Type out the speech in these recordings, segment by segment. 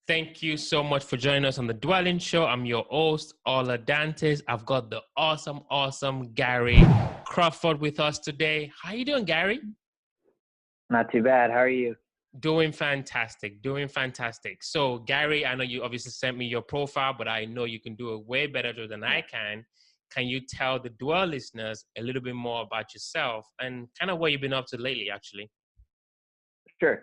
Thank you so much for joining us on the Dwelling Show. I'm your host, Ola Dantes. I've got the awesome Gary Crawford with us today. How you doing, Gary? Not too bad. How are you? Doing fantastic. So, Gary, I know you obviously sent me your profile, but I know you can do it way better than I can. Can you tell the Dwell listeners a little bit more about yourself and kind of what you've been up to lately, actually? Sure.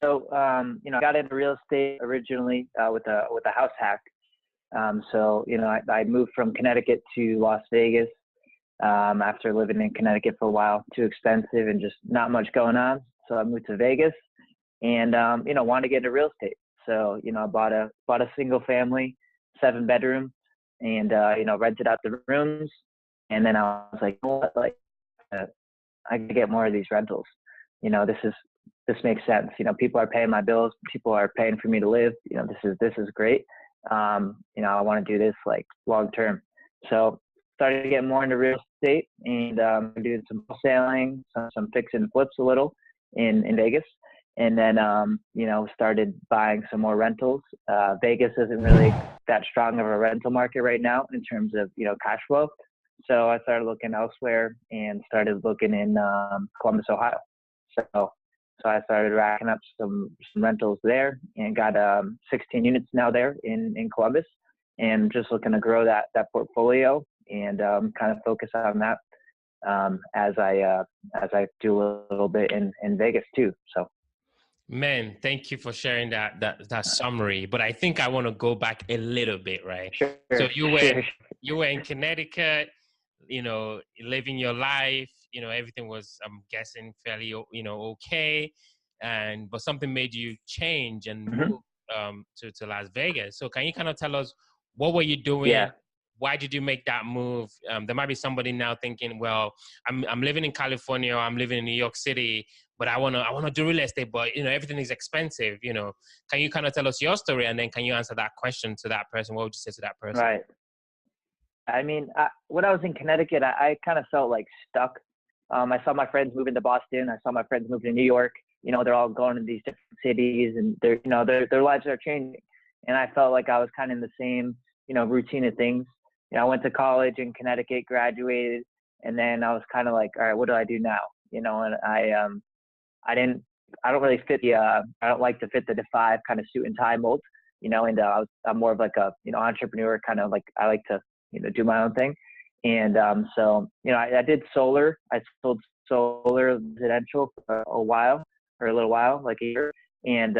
So, I got into real estate originally with a house hack. I moved from Connecticut to Las Vegas after living in Connecticut for a while. Too expensive and just not much going on. So I moved to Vegas and wanted to get into real estate. So I bought a single family, 7-bedroom, and rented out the rooms. And then I was like, you know what, I could get more of these rentals. This makes sense. People are paying my bills. People are paying for me to live. This is great. I want to do this long term. So started getting more into real estate and doing some wholesaling, some fix and flips a little in Vegas. And then, started buying some more rentals. Vegas isn't really that strong of a rental market right now in terms of, cash flow. So I started looking elsewhere and started looking in Columbus, Ohio. So I started racking up some rentals there and got 16 units now there in Columbus, and just looking to grow that portfolio and kind of focus on that as I do a little bit in Vegas too. So. Man, thank you for sharing that summary. But I think I want to go back a little bit, right? Sure. So you were in Connecticut, living your life. Everything was, I'm guessing, fairly, okay. But something made you change and move to Las Vegas. So can you kind of tell us what were you doing? Yeah. Why did you make that move? There might be somebody now thinking, well, I'm living in California, or I'm living in New York City, but I wanna do real estate, but everything is expensive. Can you kind of tell us your story, and then can you answer that question to that person? What would you say to that person? Right. I mean, when I was in Connecticut, I kind of felt stuck. I saw my friends moving to Boston. I saw my friends moving to New York. They're all going to these different cities, and their lives are changing. And I felt like I was kind of in the same, routine of things. I went to college in Connecticut, graduated, and then I was kind of like, all right, what do I do now? And I don't really fit I don't like to fit the five kind of suit and tie mold, and I'm more of a, entrepreneur, kind of I like to, do my own thing. And I did solar. I sold solar residential for a little while, like a year. And,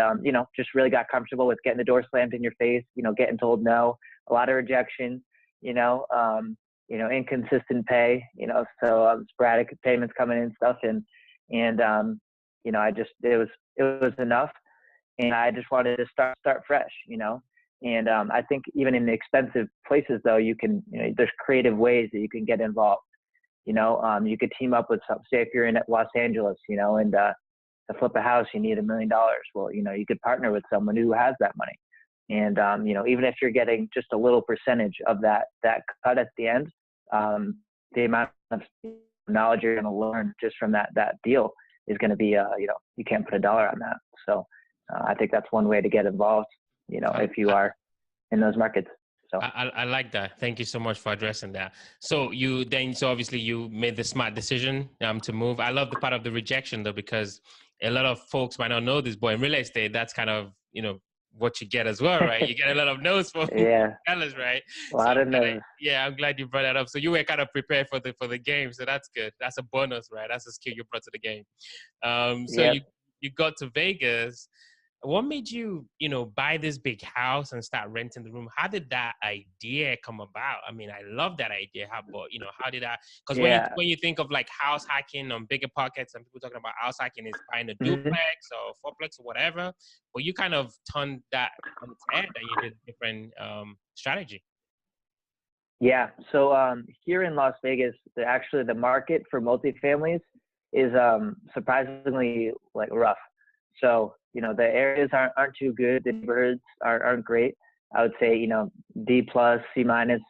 just really got comfortable with getting the door slammed in your face, getting told no, a lot of rejection, inconsistent pay, so sporadic payments coming in and stuff. It was enough. And I just wanted to start fresh, And I think even in the expensive places, though, you can, there's creative ways that you can get involved. You could team up with say if you're in Los Angeles, and to flip a house, you need $1 million. Well, you could partner with someone who has that money. And, even if you're getting just a little percentage of that cut at the end, the amount of knowledge you're going to learn just from that deal is going to be, you can't put a dollar on that. So I think that's one way to get involved, if you are in those markets. So I like that. Thank you so much for addressing that. So obviously you made the smart decision to move. I love the part of the rejection though, because a lot of folks might not know this, but in real estate, that's kind of, what you get as well, right? You get a lot of no's from sellers, right? A lot of no's. Yeah, I'm glad you brought that up. So you were kind of prepared for the game, so that's good. That's a bonus, right? That's a skill you brought to the game. You got to Vegas. What made you, buy this big house and start renting the room? How did that idea come about? I mean, I love that idea. How did that? Because when you think of house hacking on Bigger Pockets, and people talking about house hacking is buying a duplex or fourplex or whatever, but you kind of turned that on its head and you did a different strategy. Yeah. So here in Las Vegas, the market for multifamilies is surprisingly rough. So the areas aren't too good. The neighborhoods aren't great. I would say D+, C-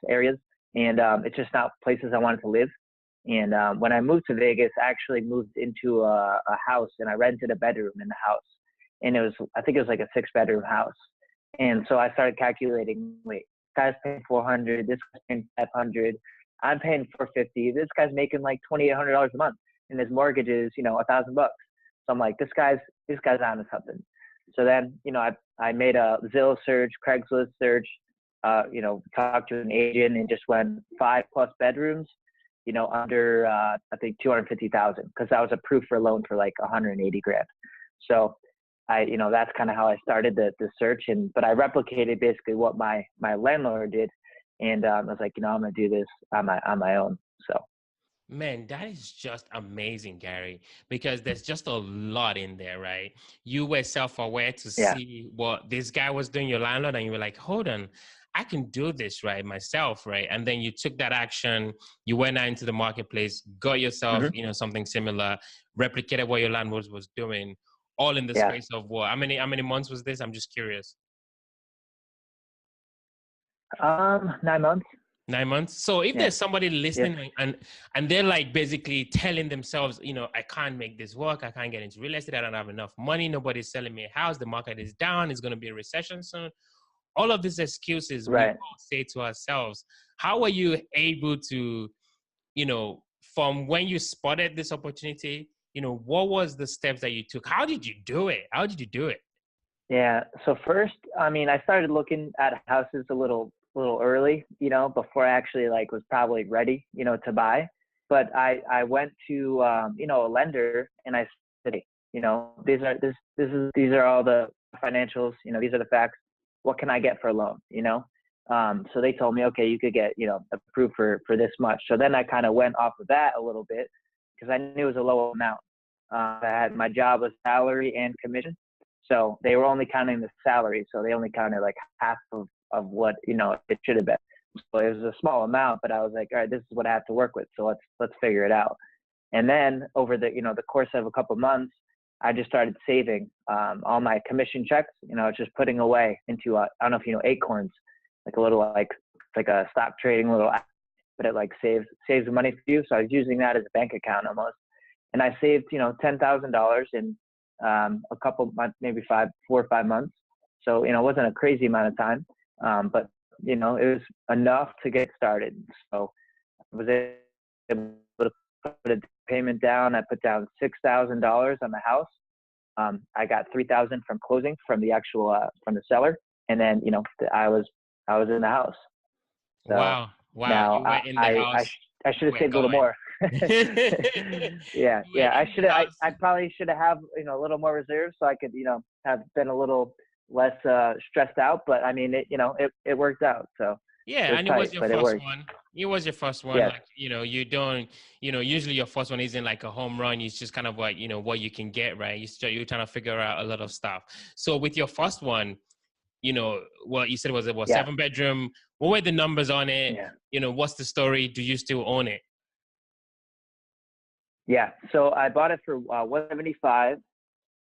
areas, and it's just not places I wanted to live. And when I moved to Vegas, I actually moved into a house, and I rented a bedroom in the house, and I think it was like a 6-bedroom house. And so I started calculating, wait, this guy's paying 400, this guy's paying 500, I'm paying 450, this guy's making like $2,800 a month, and his mortgage is, $1,000 bucks. So I'm like, this guy's onto something. So then, I made a Zillow search, Craigslist search, talked to an agent and just went 5+ bedrooms, under I think 250,000, because I was approved for a loan for like 180 grand. So that's kind of how I started the search, but I replicated basically what my landlord did, and I was like, I'm gonna do this on my own. So. Man, that is just amazing, Gary, because there's just a lot in there, right? You were self-aware to Yeah. see what this guy was doing, your landlord, and you were like, hold on, I can do this, right, myself, right? And then you took that action, you went out into the marketplace, got yourself, Mm-hmm. something similar, replicated what your landlord was doing, all in the Yeah. space of what? How many months was this? I'm just curious. 9 months. 9 months. So if Yeah. there's somebody Yep. listening and they're like basically telling themselves, I can't make this work, I can't get into real estate, I don't have enough money, nobody's selling me a house, the market is down, it's going to be a recession soon. All of these excuses we Right. all say to ourselves. How were you able to, from when you spotted this opportunity, what was the steps that you took? How did you do it? How did you do it? Yeah. So first, I started looking at houses a little early, before I actually like was probably ready, to buy. But I went to a lender, and I said, hey, these are all the financials, these are the facts. What can I get for a loan? So they told me, okay, you could get, approved for this much. So then I kind of went off of that a little bit, because I knew it was a low amount. My job was salary and commission. So they were only counting the salary. So they only counted like half of what, it should have been. So it was a small amount, but I was like, all right, this is what I have to work with. So let's figure it out. And then over the course of a couple of months, I just started saving all my commission checks, just putting away into, I don't know if you know Acorns, like a little, like a stock trading little app, but it like saves the money for you. So I was using that as a bank account almost. And I saved, $10,000 in a couple months, maybe 4 or 5 months. So, it wasn't a crazy amount of time, but, it was enough to get started. So I was able to put a payment down. I put down $6,000 on the house. I got $3,000 from closing from the actual, from the seller. And then, I was in the house. So Wow. now You were in the house. I should have We're saved a little going. more. Yeah. You were in the house. I probably should have, a little more reserves so I could, have been a little less stressed out. But I mean, it worked out. So it Yeah, was and it was tight, your but it first worked. one. It was your first one. Yes. Like, you don't, usually your first one isn't like a home run. It's just kind of what, what you can get, right? You're trying to figure out a lot of stuff. So with your first one, what you said was it was Yeah. 7 bedroom. What were the numbers on it? Yeah. What's the story? Do you still own it? Yeah. So I bought it for 175,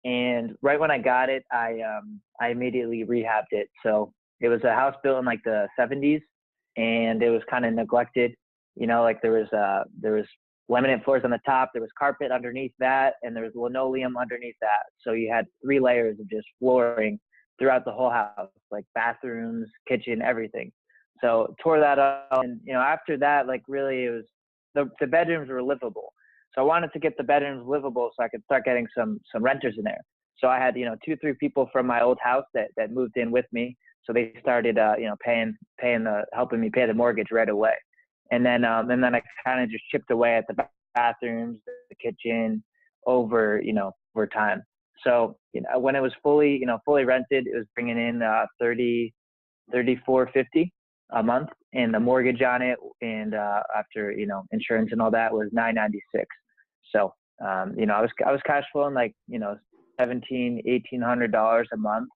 and right when I got it, I immediately rehabbed it. So it was a house built in like the 70s, and it was kind of neglected. Like there was laminate floors on the top, there was carpet underneath that, and there was linoleum underneath that. So you had 3 layers of just flooring throughout the whole house, like bathrooms, kitchen, everything. So tore that up, and after that, like really, it was the bedrooms were livable. So I wanted to get the bedrooms livable so I could start getting some renters in there. So I had 2, 3 people from my old house that moved in with me. So they started helping me pay the mortgage right away. And then I kind of just chipped away at the bathrooms, the kitchen over time. So when it was fully rented, it was bringing in 3450 a month, and the mortgage on it, and after insurance and all that, was 996. So I was cash flowing like $1,800 a month,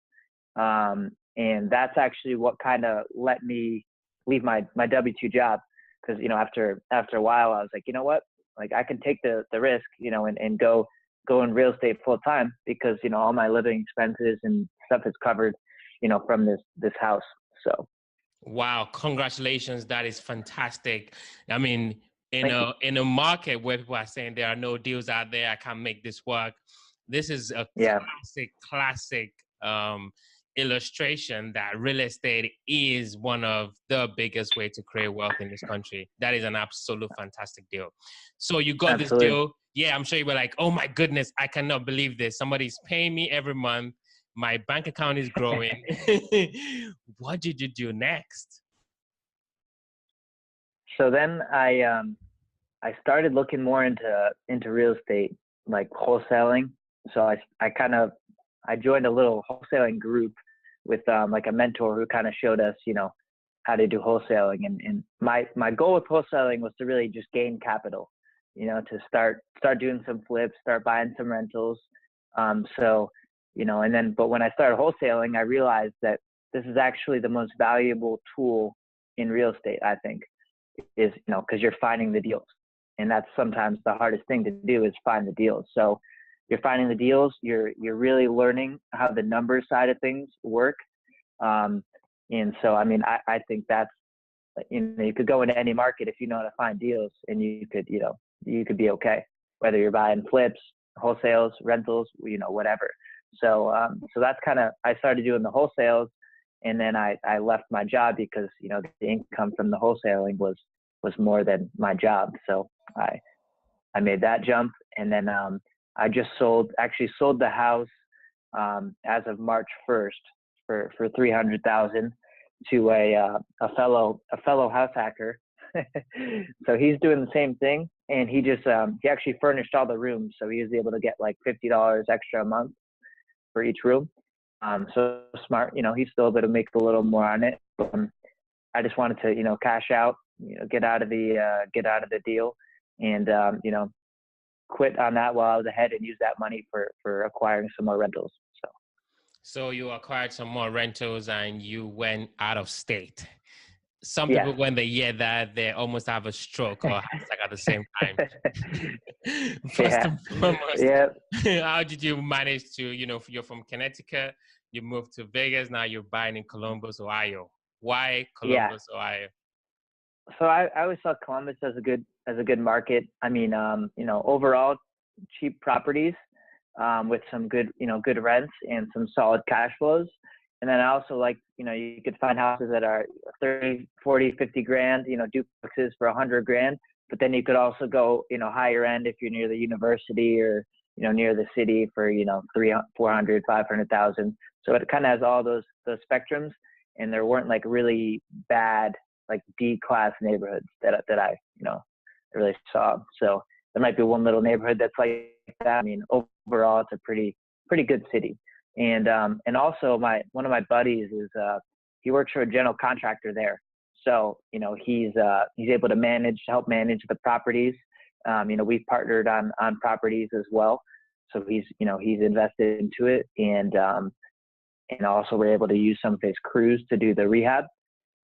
and that's actually what kind of let me leave my W-2 job, because after a while I was like, you know what, like I can take the risk, and go in real estate full time, because all my living expenses and stuff is covered from this house. So Wow, congratulations. That is fantastic. I mean, thank you. in a market where people are saying there are no deals out there, I can't make this work. This is a Yeah. classic, illustration that real estate is one of the biggest way to create wealth in this country. That is an absolute fantastic deal. So you got this Absolutely. deal. Yeah, I'm sure you were like, oh my goodness, I cannot believe this. Somebody's paying me every month. My bank account is growing. What did you do next? So then I started looking more into real estate, like wholesaling. So I joined a little wholesaling group with like a mentor who kind of showed us, how to do wholesaling. And my goal with wholesaling was to really just gain capital, to start doing some flips, start buying some rentals. But when I started wholesaling, I realized that this is actually the most valuable tool in real estate, I think, is, because you're finding the deals. And that's sometimes the hardest thing to do, is find the deals. So you're finding the deals, you're really learning how the numbers side of things work. And so, I mean, I think that's, you could go into any market if you know how to find deals, and you could be okay, whether you're buying flips, wholesales, rentals, whatever. So that's I started doing the wholesales, and then I left my job because, the income from the wholesaling was more than my job. So I made that jump, and then I just sold the house as of March 1st for 300,000 to a fellow house hacker. So he's doing the same thing, and he actually furnished all the rooms, so he was able to get like $50 extra a month for each room. So smart, he's still able to make a little more on it. I just wanted to, cash out, get out of the deal, and quit on that while I was ahead, and use that money for acquiring some more rentals. So you acquired some more rentals and you went out of state. Some people, when they hear that, they almost have a stroke or a heart attack at the same time. First and foremost, how did you manage to, you're from Connecticut, you moved to Vegas, now you're buying in Columbus, Ohio. Why Columbus, Ohio? So I always saw Columbus as a good market. I mean, overall cheap properties, with some good rents and some solid cash flows. And then I also like, you could find houses that are 30, 40, 50 grand, duplexes for 100 grand. But then you could also go, higher end if you're near the university or, near the city for, 300, 400, 500,000. So it kind of has all those spectrums, and there weren't like really bad, like D-class neighborhoods that I, really saw. So there might be one little neighborhood that's like that. I mean, overall, it's a pretty good city. And also one of my buddies is, he works for a general contractor there. So, he's able to help manage the properties. We've partnered on properties as well. So he's invested into it. And also we're able to use some of his crews to do the rehab.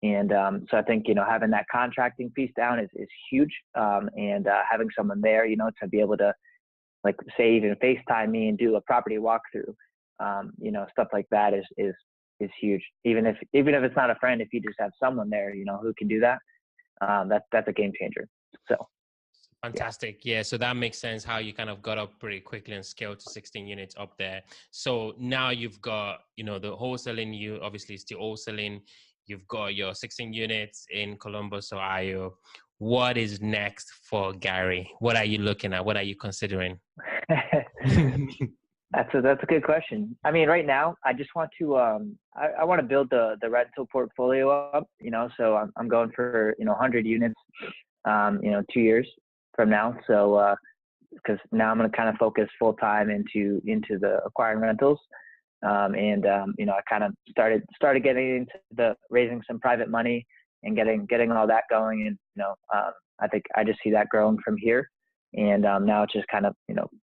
And so I think, having that contracting piece down is huge. And having someone there, to be able to, like, say, even FaceTime me and do a property walkthrough, stuff like that is huge. Even if it's not a friend, if you just have someone there, who can do that, that's a game changer. So. Fantastic. Yeah. So that makes sense how you kind of got up pretty quickly and scaled to 16 units up there. So now you've got, the wholesaling, you obviously still wholesaling. You've got your 16 units in Columbus, Ohio. What is next for Gary? What are you looking at? What are you considering? That's a good question. I mean, right now, I just want to, I want to build the rental portfolio up, so I'm going for, 100 units, 2 years from now. So, because now I'm going to kind of focus full time into the acquiring rentals. I kind of started getting into the raising some private money and getting all that going. And, I think I just see that growing from here. And now it's just kind of,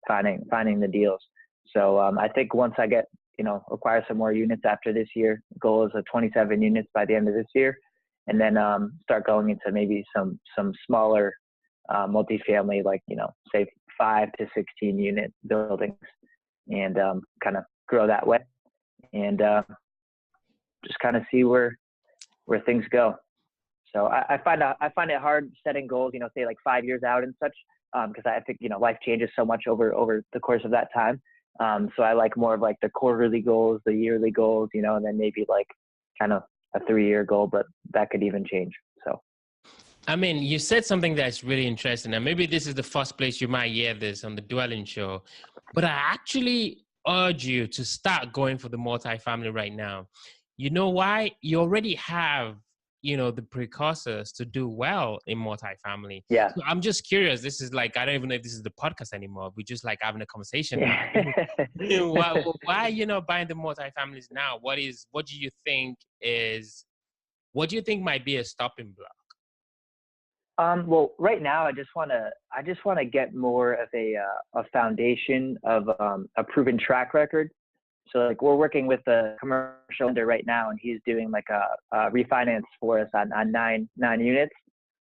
finding the deals. So I think once I get, acquire some more units after this year, goal is 27 units by the end of this year. And then start going into maybe some smaller multifamily, like, say 5 to 16 unit buildings, and kind of grow that way, and just kind of see where things go. So I find it hard setting goals, say like 5 years out and such, because I think, life changes so much over the course of that time. So I like more of like the quarterly goals, the yearly goals, you know, and then maybe like kind of a 3-year goal, but that could even change. So. I mean, you said something that's really interesting, and maybe this is the first place you might hear this on the Dwelling Show, but I actually urge you to start going for the multifamily right now. You know why? You already have, the precursors to do well in multifamily. Yeah. So I'm just curious. This is like, I don't even know if this is the podcast anymore. We're just like having a conversation now. Yeah. Why are you not buying the multifamilies now? What do you think might be a stopping block? Well, right now, I just want to get more of a foundation of a proven track record. So like we're working with a commercial lender right now, and he's doing like a refinance for us on nine units.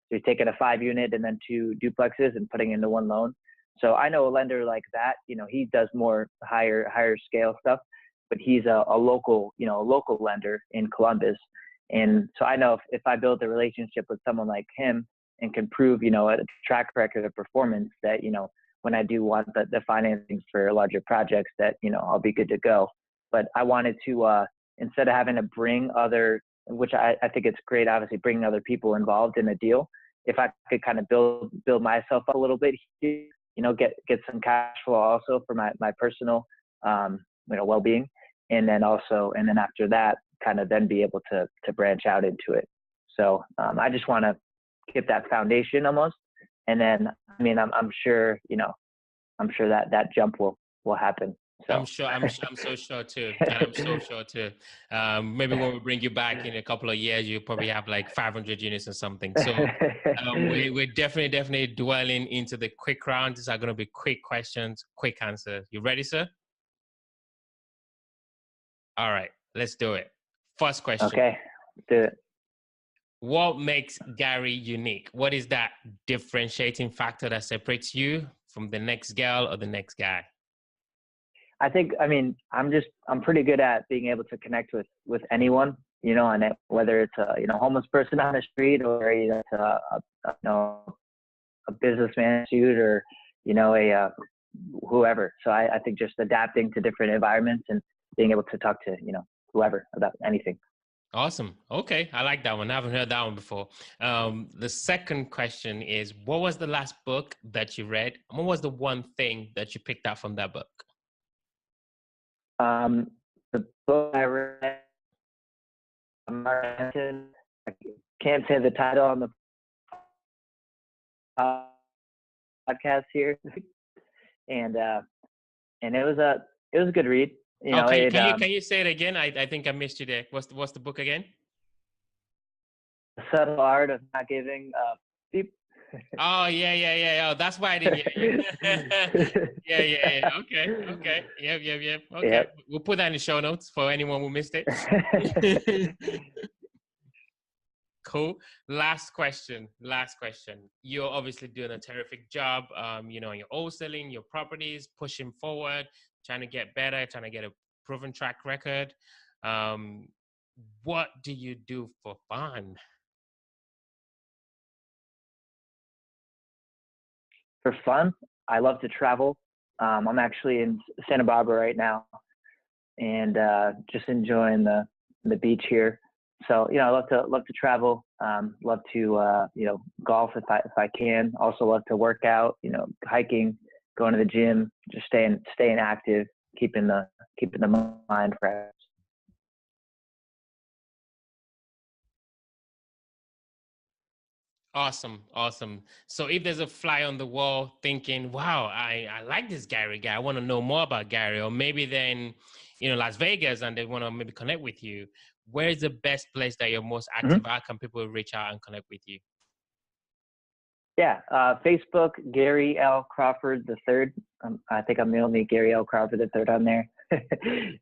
So he's taking a 5-unit and then 2 duplexes and putting into one loan. So I know a lender like that. You know, he does more higher scale stuff, but he's a local lender in Columbus. And so I know if I build a relationship with someone like him and can prove, a track record of performance that, when I do want the financing for larger projects that, I'll be good to go. But I wanted to, instead of having to bring which I think it's great, obviously bringing other people involved in a deal, if I could kind of build myself up a little bit here, get some cash flow also for my personal, well-being. And then after that, kind of then be able to branch out into it. So I just want to get that foundation almost. And then, I mean, I'm sure, that jump will happen. So. I'm sure. I'm so sure too. And I'm so sure too. Maybe when we bring you back in a couple of years, you probably have like 500 units or something. So we're definitely dwelling into the quick round. These are going to be quick questions, quick answers. You ready, sir? All right, let's do it. First question. Okay, do it. What makes Gary unique? What is that differentiating factor that separates you from the next girl or the next guy? I think, I'm pretty good at being able to connect with anyone, and whether it's a, homeless person on the street or, it's a businessman suit or, whoever. So I think just adapting to different environments and being able to talk to, whoever about anything. Awesome. Okay. I like that one. I haven't heard that one before. The second question is, what was the last book that you read? And what was the one thing that you picked out from that book? The book I read, I can't say the title on the podcast here, and it was a good read. Can you say it again? I think I missed you there. What's the book again? The Subtle Art of Not Giving Beep. Oh yeah. Oh, that's why I didn't hear you. Yeah. Okay. Yep. Okay. Yep. We'll put that in the show notes for anyone who missed it. Cool. Last question. You're obviously doing a terrific job. You're wholesaling your properties, pushing forward, trying to get better, trying to get a proven track record. What do you do for fun? For fun, I love to travel. I'm actually in Santa Barbara right now, and just enjoying the beach here. So I love to travel. Love to golf if I can. Also love to work out. Hiking, going to the gym, just staying active, keeping the mind fresh. Awesome. So if there's a fly on the wall thinking, wow, I like this Gary guy, I want to know more about Gary, or maybe then, Las Vegas and they want to maybe connect with you, where is the best place that you're most active? How can people reach out and connect with you? Yeah, Facebook, Gary L. Crawford III. I think I'm the only Gary L. Crawford III on there.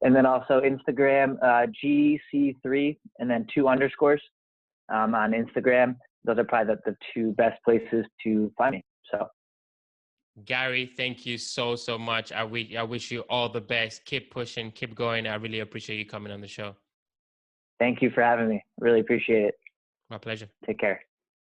And then also Instagram, GC3, and then 2 underscores on Instagram. Those are probably the 2 best places to find me. So, Gary, thank you so much. I wish you all the best. Keep pushing, keep going. I really appreciate you coming on the show. Thank you for having me. Really appreciate it. My pleasure. Take care.